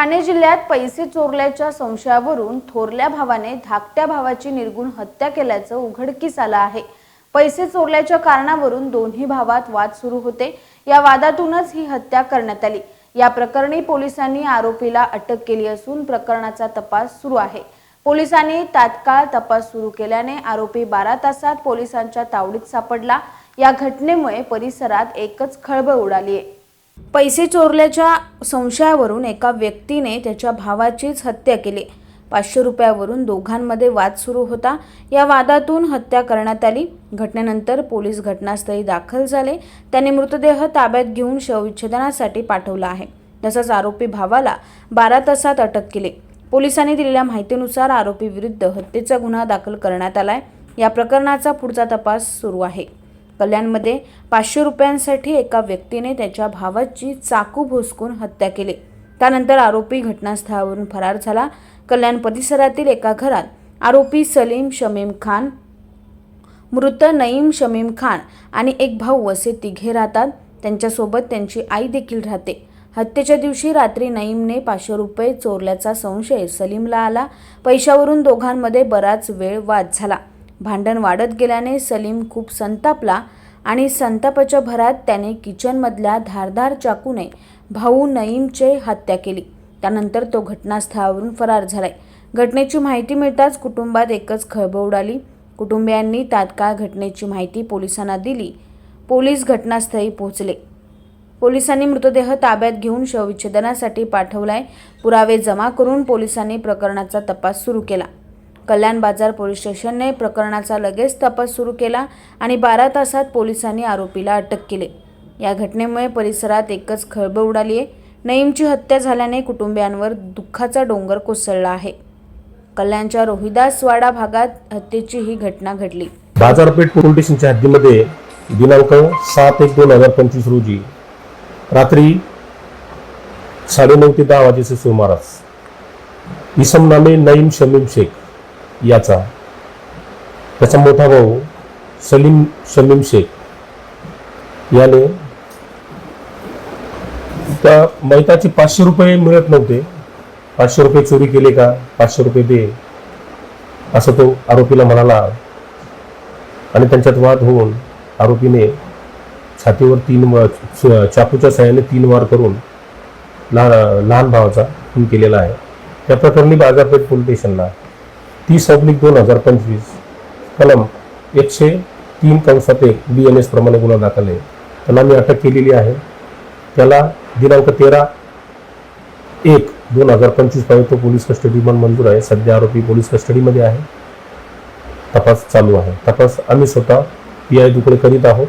ठाणे जिल्ह्यात पैसे चोरल्याच्या संशयावरून थोरल्या भावाने धाकट्या भावाची निर्गुण हत्या केल्याचं उघडकीस आलं आहे। पैसे चोरल्याच्या कारणावरून दोन्ही भावात वाद सुरू होते। या वादातूनच ही हत्या करण्यात आली। या प्रकरणी पोलिसांनी आरोपीला अटक केली असून प्रकरणाचा तपास सुरू आहे। पोलिसांनी तात्काळ तपास सुरू केल्याने आरोपी 12 तासात पोलिसांच्या तावडीत सापडला। या घटनेमुळे परिसरात एकच खळबळ उडाली आहे। पैसे चोरल्याच्या संशयावरून एका व्यक्तीने त्याच्या भावाचीच हत्या केली। 500 रुपयावरून दोघांमध्ये वाद सुरू होता। या वादातून हत्या करण्यात आली। घटनेनंतर पोलीस घटनास्थळी दाखल झाले। त्यांनी मृतदेह ताब्यात घेऊन शवविच्छेदनासाठी पाठवला आहे। तसंच आरोपी भावाला 12 तासात अटक केली। पोलिसांनी दिलेल्या माहितीनुसार आरोपी विरुद्ध हत्येचा गुन्हा दाखल करण्यात आलाय। या प्रकरणाचा पुढचा तपास सुरू आहे। कल्याणमध्ये 500 रुपयांसाठी एका व्यक्तीने त्याच्या भावाची चाकू भोसकून हत्या केली। त्यानंतर आरोपी घटनास्थळावरून फरार झाला। कल्याण परिसरातील एका घरात आरोपी सलीम शमीम खान, मृत नईम शमीम खान आणि एक भाऊ असे तिघे राहतात। त्यांच्यासोबत त्यांची आई देखील राहते। हत्येच्या दिवशी रात्री नईमने 500 रुपये चोरल्याचा संशय सलीमला आला। पैशावरून दोघांमध्ये बराच वेळ वाद झाला। भांडण वाढत गेल्याने सलीम खूप संतापला आणि संतापाच्या भरात त्याने किचनमधल्या धारदार चाकूने भाऊ नईमची हत्या केली। त्यानंतर तो घटनास्थळावरून फरार झालाय। घटनेची माहिती मिळताच कुटुंबात एकच खळबळ उडाली। कुटुंबियांनी तात्काळ घटनेची माहिती पोलिसांना दिली। पोलीस घटनास्थळी पोहोचले। पोलिसांनी मृतदेह ताब्यात घेऊन शवविच्छेदनासाठी पाठवलाय। पुरावे जमा करून पोलिसांनी प्रकरणाचा तपास सुरू केला। कल्याण बाजार पोलीस स्टेशनने प्रकरणाचा लगेच तपास सुरू केला आणि 12 तासात पोलिसांनी आरोपीला अटक केली। या घटनेमुळे परिसरात एकच खळबळ उडाली आहे। नईमची हत्या झाल्याने कुटुंबियांवर दुःखाचा डोंगर कोसळला आहे। कल्याणच्या रोहिदासवाडा भागात हत्येची ही घटना घडली। बाजारपेठ पोलीस स्टेशनच्या हद्दीमध्ये दिनांक 7/1/2025 रोजी रात्री 9:30 ते 10 वाजेच्या सुमारास इसम नामे नईम शमीम शेख याचा त्याचा मोठा भाऊ सलीम शमीम शेख याने त्या मैताचे 500 रुपये मिळत नव्हते। 500 रुपये चोरी केले का, 500 रुपये दे असं तो आरोपीला म्हणाला आणि त्यांच्यात वाद होऊन आरोपीने छातीवर चाकूच्या साहाय्याने 3 वार करून लहान भावाचा खून केलेला आहे। त्या प्रकरणी बाजारपेठ पोलीस स्टेशनला 30/2025 कलम 103(1) BNS प्रमाणे गुन्हा दाखल आहे। त्याला मी अटक केलेली आहे। त्याला दिनांक 13/1/2025 पर्यंत पोलीस कस्टडी मंजूर आहे। सध्या आरोपी पोलीस कस्टडीमध्ये आहे। तपास चालू आहे। तपास आम्ही स्वतः PI दुकडे करीत आहोत।